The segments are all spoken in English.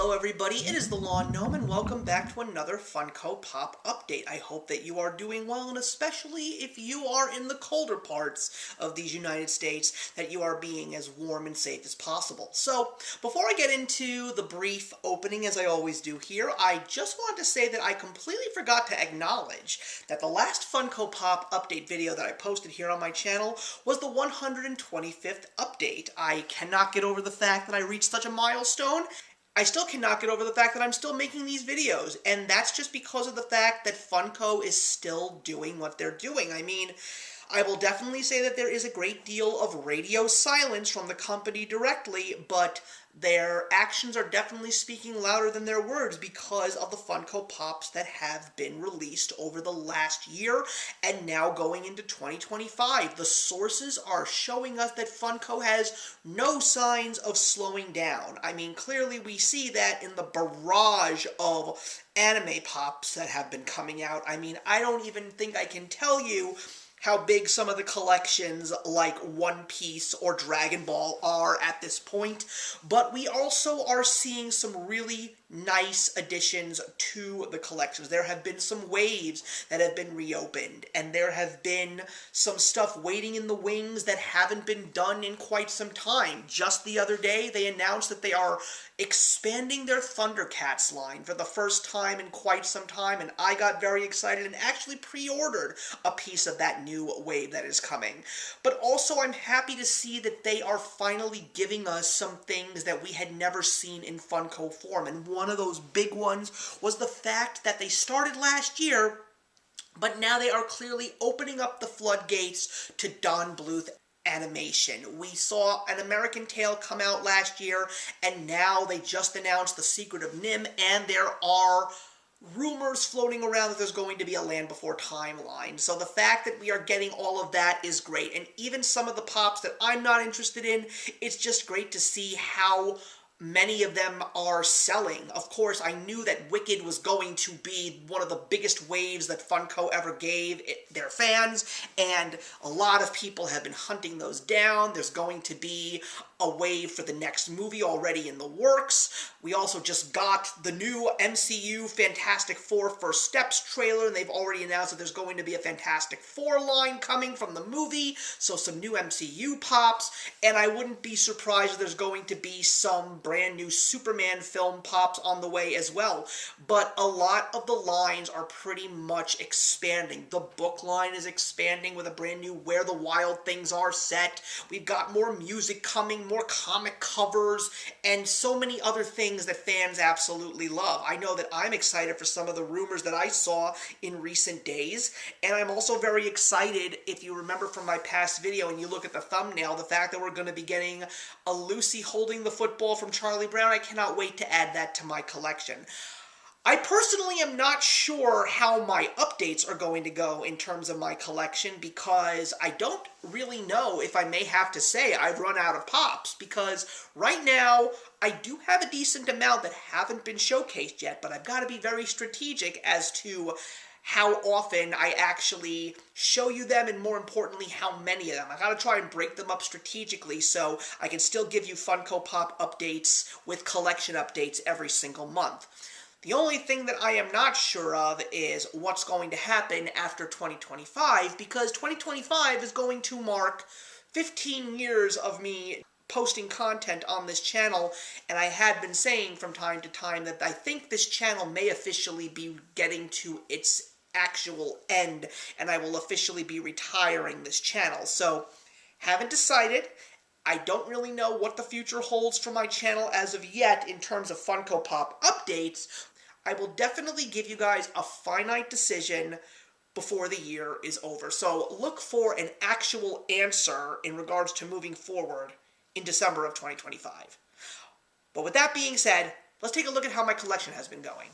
Hello everybody, it is the Lawn Gnome and welcome back to another Funko Pop update. I hope that you are doing well, and especially if you are in the colder parts of these United States, that you are being as warm and safe as possible. So, before I get into the brief opening as I always do here, I just want to say that I completely forgot to acknowledge that the last Funko Pop update video that I posted here on my channel was the 125th update. I cannot get over the fact that I reached such a milestone. I still cannot get over the fact that I'm still making these videos, and that's just because of the fact that Funko is still doing what they're doing. I mean, I will definitely say that there is a great deal of radio silence from the company directly, but their actions are definitely speaking louder than their words because of the Funko Pops that have been released over the last year and now going into 2025. The sources are showing us that Funko has no signs of slowing down. I mean, clearly we see that in the barrage of anime pops that have been coming out. I mean, I don't even think I can tell you how big some of the collections like One Piece or Dragon Ball are at this point, but we also are seeing some really nice additions to the collections. There have been some waves that have been reopened, and there have been some stuff waiting in the wings that haven't been done in quite some time. Just the other day, they announced that they are expanding their Thundercats line for the first time in quite some time, and I got very excited and actually pre-ordered a piece of that new wave that is coming. But also, I'm happy to see that they are finally giving us some things that we had never seen in Funko form, and one of those big ones was the fact that they started last year, but now they are clearly opening up the floodgates to Don Bluth animation. We saw An American Tail come out last year, and now they just announced The Secret of Nim, and there are rumors floating around that there's going to be a Land Before Time line. So the fact that we are getting all of that is great, and even some of the pops that I'm not interested in, it's just great to see how many of them are selling. Of course, I knew that Wicked was going to be one of the biggest waves that Funko ever gave their fans, and a lot of people have been hunting those down. There's going to be a wave for the next movie already in the works. We also just got the new MCU Fantastic Four First Steps trailer, and they've already announced that there's going to be a Fantastic Four line coming from the movie, so some new MCU pops, and I wouldn't be surprised if there's going to be some brand new Superman film pops on the way as well. But a lot of the lines are pretty much expanding. The book line is expanding with a brand new Where the Wild Things Are set. We've got more music coming, more comic covers, and so many other things that fans absolutely love. I know that I'm excited for some of the rumors that I saw in recent days, and I'm also very excited, if you remember from my past video and you look at the thumbnail, the fact that we're going to be getting a Lucy holding the football from Charlie Brown. I cannot wait to add that to my collection. I personally am not sure how my updates are going to go in terms of my collection, because I don't really know if I may have to say I've run out of pops, because right now I do have a decent amount that haven't been showcased yet, but I've got to be very strategic as to how often I actually show you them, and more importantly, how many of them. I gotta try and break them up strategically so I can still give you Funko Pop updates with collection updates every single month. The only thing that I am not sure of is what's going to happen after 2025, because 2025 is going to mark 15 years of me posting content on this channel, and I had been saying from time to time that I think this channel may officially be getting to its actual end, and I will officially be retiring this channel. So, haven't decided. I don't really know what the future holds for my channel as of yet in terms of Funko Pop updates. I will definitely give you guys a finite decision before the year is over. So look for an actual answer in regards to moving forward in December of 2025. But with that being said, let's take a look at how my collection has been going.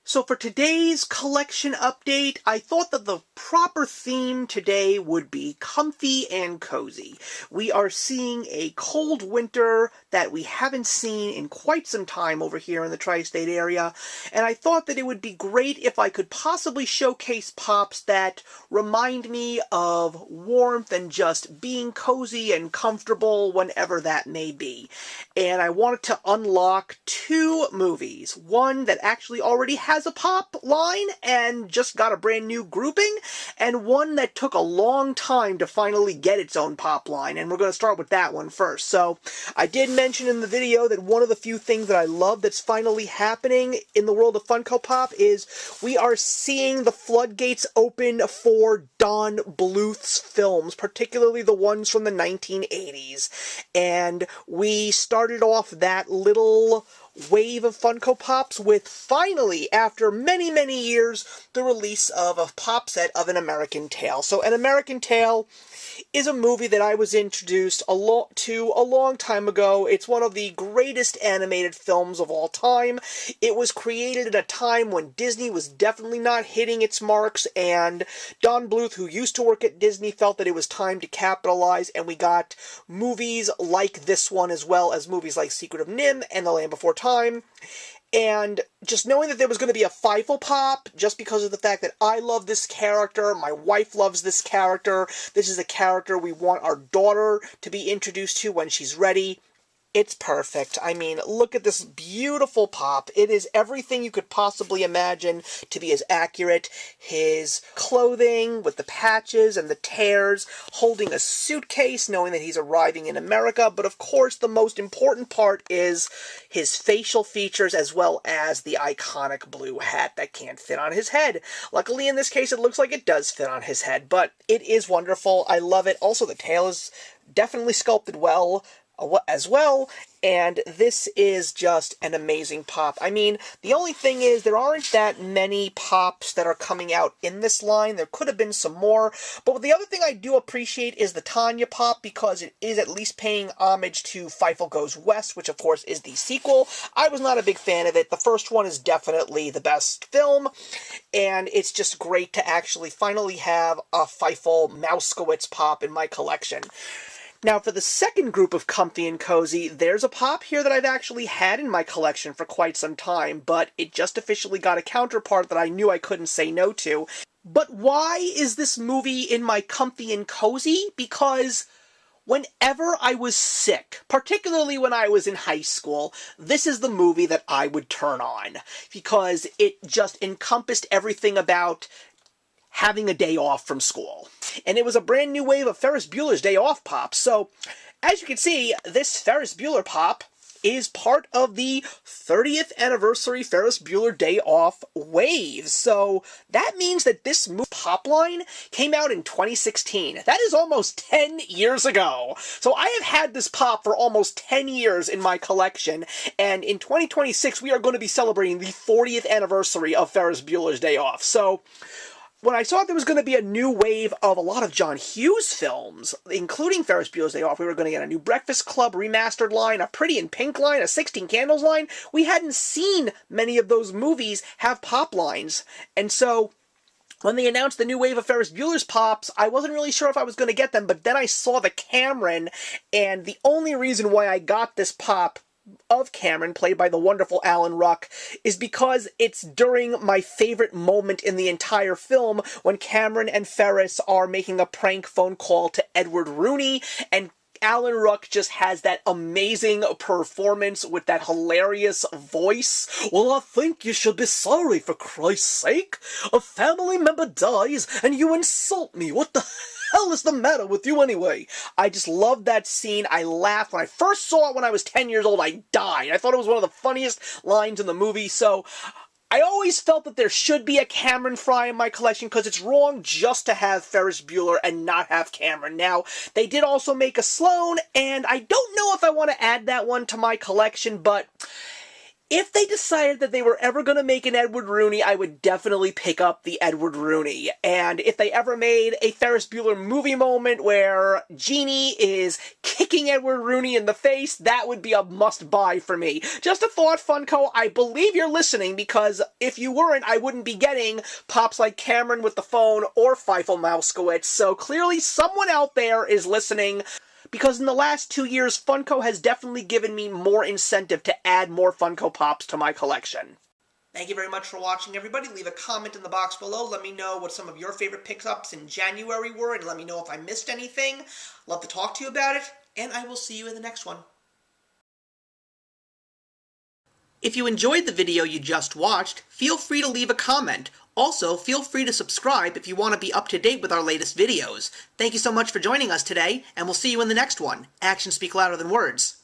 So for today's collection update, I thought that the proper theme today would be comfy and cozy. We are seeing a cold winter that we haven't seen in quite some time over here in the tri-state area, and I thought that it would be great if I could possibly showcase pops that remind me of warmth and just being cozy and comfortable whenever that may be. And I wanted to unlock two movies, one that actually already has a pop line and just got a brand new grouping, and one that took a long time to finally get its own pop line, and we're going to start with that one first. So, I did mention in the video that one of the few things that I love that's finally happening in the world of Funko Pop is we are seeing the floodgates open for Don Bluth's films, particularly the ones from the 1980s, and we started off that little wave of Funko Pops with, finally, after many, many years, the release of a pop set of An American Tail. So, An American Tail is a movie that I was introduced to a long time ago. It's one of the greatest animated films of all time. It was created at a time when Disney was definitely not hitting its marks, and Don Bluth, who used to work at Disney, felt that it was time to capitalize, and we got movies like this one, as well as movies like Secret of NIMH and The Land Before Time. And just knowing that there was going to be a Feifel Pop, just because of the fact that I love this character, my wife loves this character, this is a character we want our daughter to be introduced to when she's ready. It's perfect. I mean, look at this beautiful pop. It is everything you could possibly imagine to be as accurate. His clothing with the patches and the tears, holding a suitcase, knowing that he's arriving in America. But of course, the most important part is his facial features as well as the iconic blue hat that can't fit on his head. Luckily, in this case, it looks like it does fit on his head, but it is wonderful. I love it. Also, the tail is definitely sculpted well as well, and this is just an amazing pop. I mean, the only thing is there aren't that many pops that are coming out in this line. There could have been some more, but the other thing I do appreciate is the Tanya pop, because it is at least paying homage to Feifel Goes West, which of course is the sequel. I was not a big fan of it. The first one is definitely the best film, and it's just great to actually finally have a Feifel Mouskowitz pop in my collection. Now, for the second group of comfy and cozy, there's a pop here that I've actually had in my collection for quite some time, but it just officially got a counterpart that I knew I couldn't say no to. But why is this movie in my comfy and cozy? Because whenever I was sick, particularly when I was in high school, this is the movie that I would turn on, because it just encompassed everything about having a day off from school. And it was a brand new wave of Ferris Bueller's Day Off pops. So, as you can see, this Ferris Bueller pop is part of the 30th anniversary Ferris Bueller Day Off wave. So, that means that this pop line came out in 2016. That is almost 10 years ago. So, I have had this pop for almost 10 years in my collection, and in 2026 we are going to be celebrating the 40th anniversary of Ferris Bueller's Day Off. So, when I saw there was going to be a new wave of a lot of John Hughes films, including Ferris Bueller's Day Off, we were going to get a new Breakfast Club remastered line, a Pretty in Pink line, a 16 Candles line. We hadn't seen many of those movies have pop lines. And so, when they announced the new wave of Ferris Bueller's pops, I wasn't really sure if I was going to get them, but then I saw the Cameron, and the only reason why I got this pop of Cameron, played by the wonderful Alan Ruck, is because it's during my favorite moment in the entire film, when Cameron and Ferris are making a prank phone call to Edward Rooney, and Alan Ruck just has that amazing performance with that hilarious voice. Well, I think you should be sorry, for Christ's sake. A family member dies and you insult me. What the hell is the matter with you anyway? I just love that scene. I laughed. When I first saw it when I was 10 years old, I died. I thought it was one of the funniest lines in the movie, so I always felt that there should be a Cameron Fry in my collection, because it's wrong just to have Ferris Bueller and not have Cameron. Now, they did also make a Sloane, and I don't know if I want to add that one to my collection, but If they decided that they were ever going to make an Edward Rooney, I would definitely pick up the Edward Rooney. And if they ever made a Ferris Bueller movie moment where Jeannie is kicking Edward Rooney in the face, that would be a must-buy for me. Just a thought, Funko, I believe you're listening, because if you weren't, I wouldn't be getting pops like Cameron with the phone or Feifel Mouskowitz. So clearly someone out there is listening, because in the last 2 years, Funko has definitely given me more incentive to add more Funko Pops to my collection. Thank you very much for watching, everybody. Leave a comment in the box below. Let me know what some of your favorite pickups in January were, and let me know if I missed anything. Love to talk to you about it, and I will see you in the next one. If you enjoyed the video you just watched, feel free to leave a comment. Also, feel free to subscribe if you want to be up to date with our latest videos. Thank you so much for joining us today, and we'll see you in the next one. Actions speak louder than words.